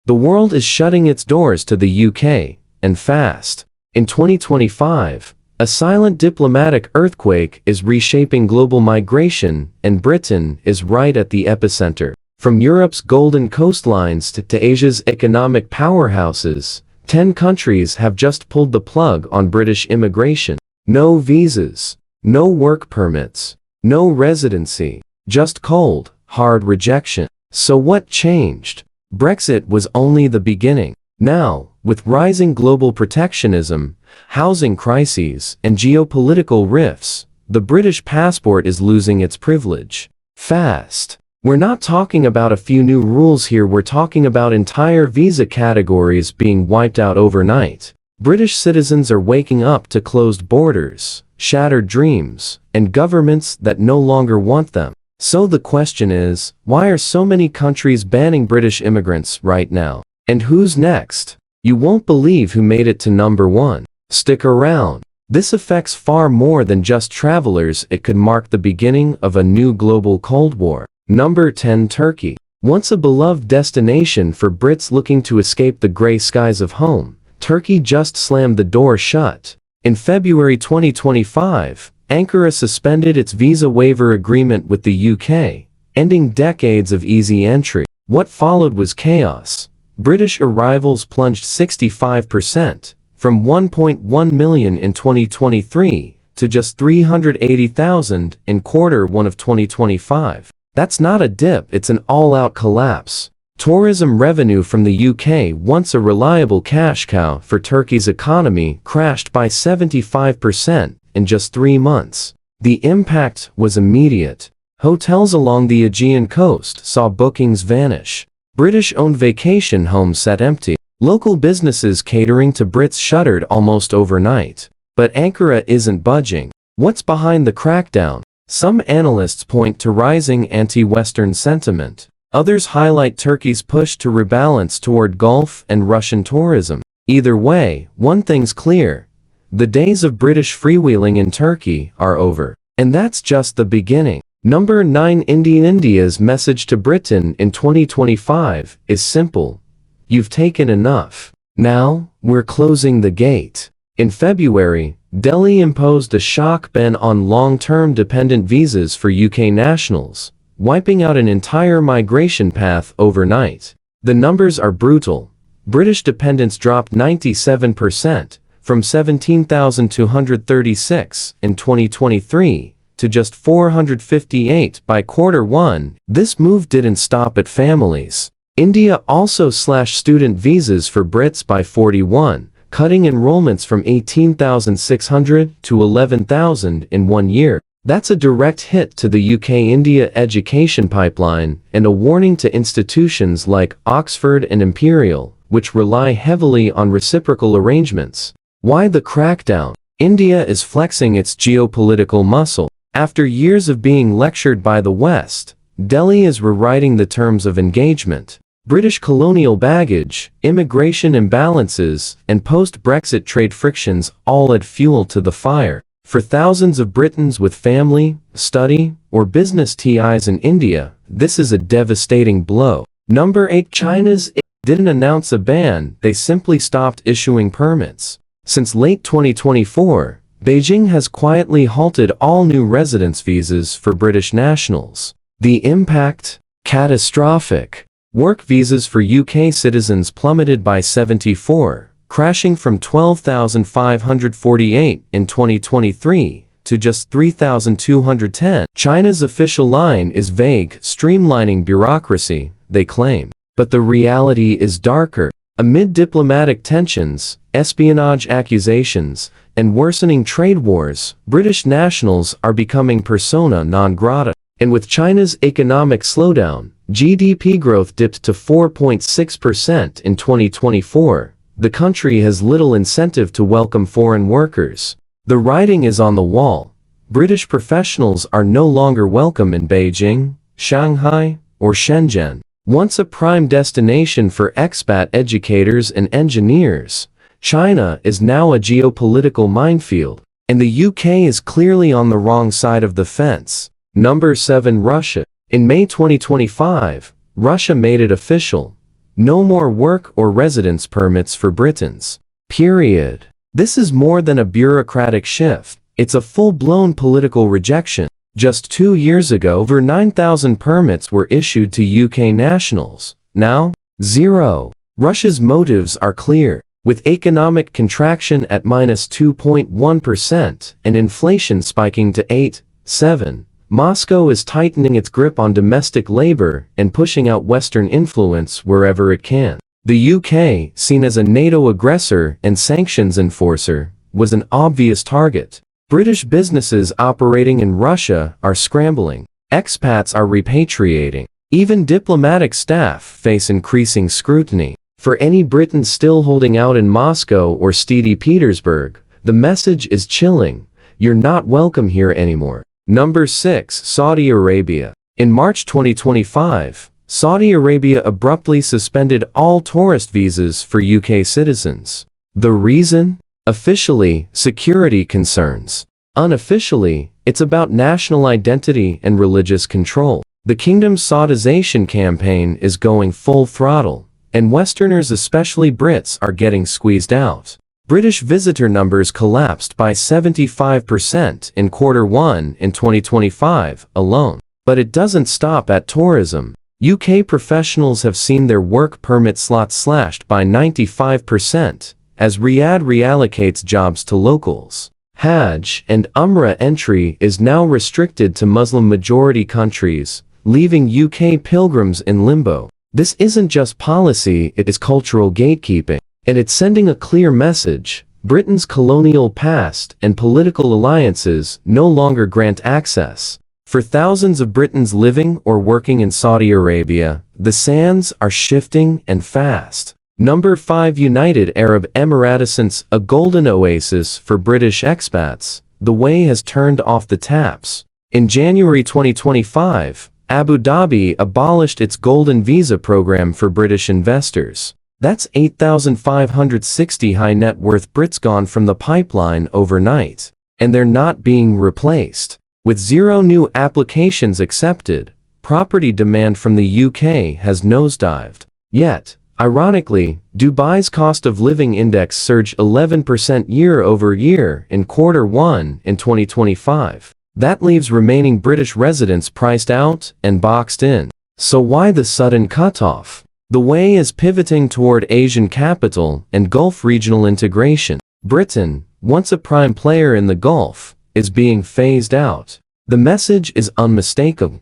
The world is shutting its doors to the UK, and fast. In 2025, a silent diplomatic earthquake is reshaping global migration, and Britain is right at the epicenter. From Europe's golden coastlines to Asia's economic powerhouses, 10 countries have just pulled the plug on British immigration. No visas, no work permits, no residency, just cold, hard rejection. So what changed? Brexit was only the beginning. Now, with rising global protectionism, housing crises, and geopolitical rifts, the British passport is losing its privilege. Fast. We're not talking about a few new rules here, we're talking about entire visa categories being wiped out overnight. British citizens are waking up to closed borders, shattered dreams, and governments that no longer want them. So the question is, why are so many countries banning British immigrants right now? And who's next? You won't believe who made it to number 1. Stick around. This affects far more than just travelers. It could mark the beginning of a new global Cold War. Number 10. Turkey. Once a beloved destination for Brits looking to escape the gray skies of home, Turkey just slammed the door shut. In February 2025, Ankara suspended its visa waiver agreement with the UK, ending decades of easy entry. What followed was chaos. British arrivals plunged 65%, from 1.1 million in 2023 to just 380,000 in Q1 of 2025. That's not a dip, it's an all-out collapse. Tourism revenue from the UK, once a reliable cash cow for Turkey's economy, crashed by 75% in just 3 months. The impact was immediate. Hotels along the Aegean coast saw bookings vanish. British-owned vacation homes sat empty. Local businesses catering to Brits shuttered almost overnight. But Ankara isn't budging. What's behind the crackdown? Some analysts point to rising anti-Western sentiment. Others highlight Turkey's push to rebalance toward Gulf and Russian tourism. Either way, one thing's clear. The days of British freewheeling in Turkey are over. And that's just the beginning. Number 9. India's message to Britain in 2025 is simple. You've taken enough. Now, we're closing the gate. In February, Delhi imposed a shock ban on long-term dependent visas for UK nationals, wiping out an entire migration path overnight. The numbers are brutal. British dependents dropped 97%, from 17,236 in 2023 to just 458 by Q1. This move didn't stop at families. India also slashed student visas for Brits by 41%, cutting enrollments from 18,600 to 11,000 in 1 year. That's a direct hit to the UK-India education pipeline and a warning to institutions like Oxford and Imperial, which rely heavily on reciprocal arrangements. Why the crackdown? India is flexing its geopolitical muscle. After years of being lectured by the West, Delhi is rewriting the terms of engagement. British colonial baggage, immigration imbalances, and post-Brexit trade frictions all add fuel to the fire. For thousands of Britons with family, study, or business ties in India, this is a devastating blow. Number 8. China's didn't announce a ban, they simply stopped issuing permits. Since late 2024, Beijing has quietly halted all new residence visas for British nationals. The impact? Catastrophic. Work visas for UK citizens plummeted by 74%, crashing from 12,548 in 2023 to just 3,210. China's official line is vague, streamlining bureaucracy, they claim. But the reality is darker. Amid diplomatic tensions, espionage accusations, and worsening trade wars, British nationals are becoming persona non grata. And with China's economic slowdown, GDP growth dipped to 4.6% in 2024. The country has little incentive to welcome foreign workers. The writing is on the wall. British professionals are no longer welcome in Beijing, Shanghai, or Shenzhen. Once a prime destination for expat educators and engineers, China is now a geopolitical minefield, and the UK is clearly on the wrong side of the fence. Number 7. Russia. In May 2025, Russia made it official. No more work or residence permits for Britons. Period. This is more than a bureaucratic shift. It's a full-blown political rejection. Just 2 years ago, over 9,000 permits were issued to UK nationals. Now, zero. Russia's motives are clear. With economic contraction at -2.1% and inflation spiking to 8.7%, Moscow is tightening its grip on domestic labor and pushing out Western influence wherever it can. The UK, seen as a NATO aggressor and sanctions enforcer, was an obvious target. British businesses operating in Russia are scrambling. Expats are repatriating. Even diplomatic staff face increasing scrutiny. For any Briton still holding out in Moscow or St. Petersburg, the message is chilling. You're not welcome here anymore. Number 6. Saudi Arabia. In March 2025, Saudi Arabia abruptly suspended all tourist visas for UK citizens. The reason? Officially, security concerns. Unofficially, it's about national identity and religious control. The kingdom's Saudization campaign is going full throttle, and Westerners, especially Brits, are getting squeezed out. British visitor numbers collapsed by 75% in Q1 in 2025 alone. But it doesn't stop at tourism. UK professionals have seen their work permit slots slashed by 95%, as Riyadh reallocates jobs to locals. Hajj and Umrah entry is now restricted to Muslim-majority countries, leaving UK pilgrims in limbo. This isn't just policy, it is cultural gatekeeping. And it's sending a clear message. Britain's colonial past and political alliances no longer grant access. For thousands of Britons living or working in Saudi Arabia, the sands are shifting and fast. Number 5. United Arab Emirates. A golden oasis for British expats, the way has turned off the taps. In January 2025, Abu Dhabi abolished its golden visa program for British investors. That's 8,560 high-net-worth Brits gone from the pipeline overnight. And they're not being replaced. With zero new applications accepted, property demand from the UK has nosedived. Yet, ironically, Dubai's cost of living index surged 11% year-over-year in Q1 in 2025. That leaves remaining British residents priced out and boxed in. So why the sudden cutoff? The way is pivoting toward Asian capital and Gulf regional integration. Britain, once a prime player in the Gulf, is being phased out. The message is unmistakable.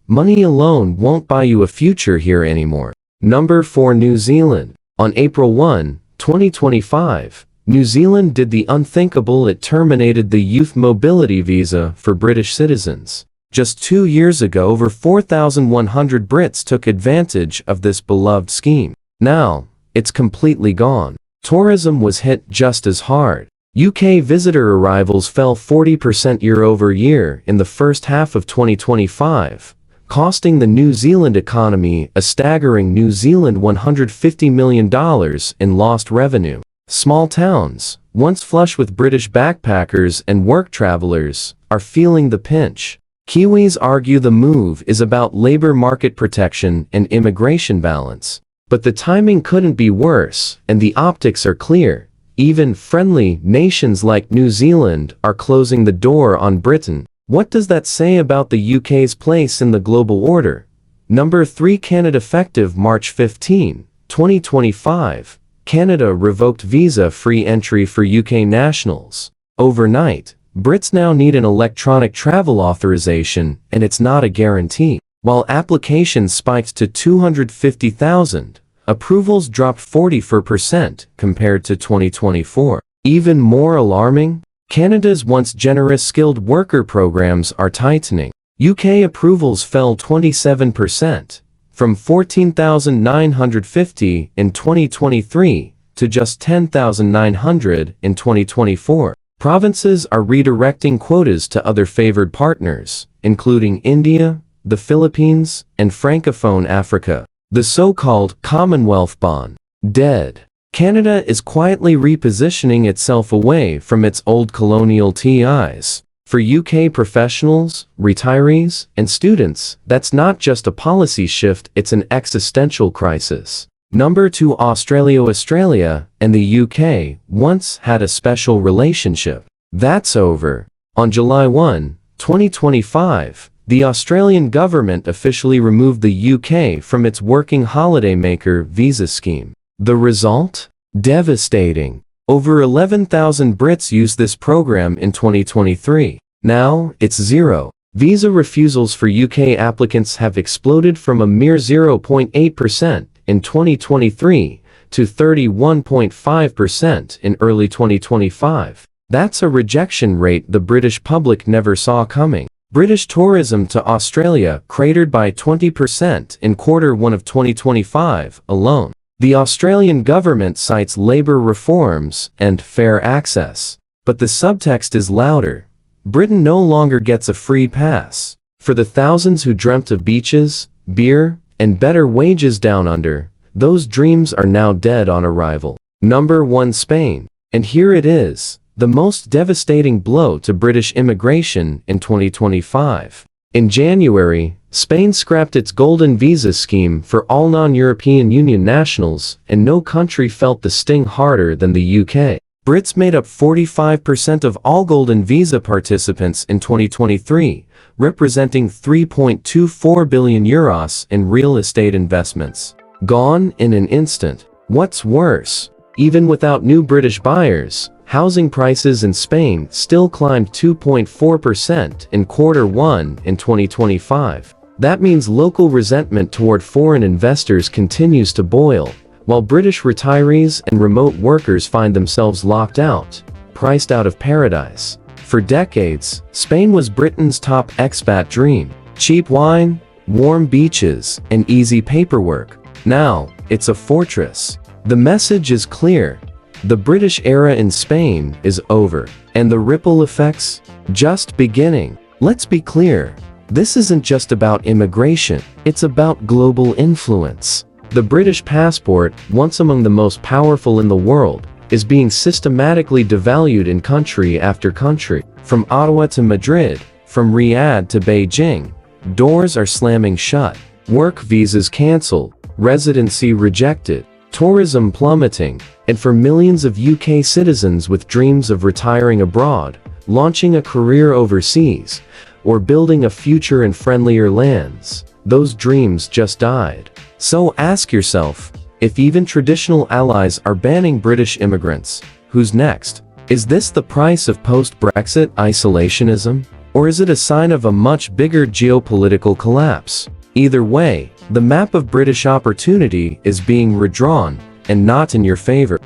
Money alone won't buy you a future here anymore. Number 4. New Zealand. On April 1, 2025, New Zealand did the unthinkable. It terminated the youth mobility visa for British citizens. Just 2 years ago, over 4,100 Brits took advantage of this beloved scheme. Now, it's completely gone. Tourism was hit just as hard. UK visitor arrivals fell 40% year-over-year in the first half of 2025, costing the New Zealand economy a staggering New Zealand $150 million in lost revenue. Small towns, once flush with British backpackers and work travelers, are feeling the pinch. Kiwis argue the move is about labor market protection and immigration balance. But the timing couldn't be worse, and the optics are clear. Even friendly nations like New Zealand are closing the door on Britain. What does that say about the UK's place in the global order? Number 3. Canada. Effective March 15, 2025, Canada revoked visa-free entry for UK nationals. Overnight, Brits now need an electronic travel authorization, and it's not a guarantee. While applications spiked to 250,000, approvals dropped 44% compared to 2024. Even more alarming, Canada's once generous skilled worker programs are tightening. UK approvals fell 27%, from 14,950 in 2023 to just 10,900 in 2024. Provinces are redirecting quotas to other favored partners, including India, the Philippines, and Francophone Africa. The so-called Commonwealth Bond, dead. Canada is quietly repositioning itself away from its old colonial ties. For UK professionals, retirees, and students, that's not just a policy shift, it's an existential crisis. Number 2, Australia. Australia and the UK once had a special relationship. That's over. On July 1, 2025, the Australian government officially removed the UK from its working holidaymaker visa scheme. The result? Devastating. Over 11,000 Brits used this program in 2023. Now, it's zero. Visa refusals for UK applicants have exploded from a mere 0.8% in 2023 to 31.5% in early 2025. That's a rejection rate the British public never saw coming. British tourism to Australia cratered by 20% in Q1 of 2025 alone. The Australian government cites labour reforms and fair access. But the subtext is louder. Britain no longer gets a free pass. For the thousands who dreamt of beaches, beer, and better wages down under, those dreams are now dead on arrival. Number 1, Spain. And here it is, the most devastating blow to British immigration in 2025. In January, Spain scrapped its golden visa scheme for all non-European Union nationals, and no country felt the sting harder than the UK. Brits made up 45% of all golden visa participants in 2023, representing €3.24 billion in real estate investments. Gone in an instant. What's worse, even without new British buyers, housing prices in Spain still climbed 2.4% in Q1 in 2025. That means local resentment toward foreign investors continues to boil, while British retirees and remote workers find themselves locked out, priced out of paradise. For decades, Spain was Britain's top expat dream. Cheap wine, warm beaches, and easy paperwork. Now, it's a fortress. The message is clear. The British era in Spain is over, and the ripple effects? Just beginning. Let's be clear. This isn't just about immigration. It's about global influence. The British passport, once among the most powerful in the world, is being systematically devalued in country after country. From Ottawa to Madrid, from Riyadh to Beijing, doors are slamming shut. Work visas cancelled, residency rejected, tourism plummeting, and for millions of UK citizens with dreams of retiring abroad, launching a career overseas, or building a future in friendlier lands, those dreams just died. So ask yourself, if even traditional allies are banning British immigrants, who's next? Is this the price of post-Brexit isolationism? Or is it a sign of a much bigger geopolitical collapse? Either way, the map of British opportunity is being redrawn, and not in your favor.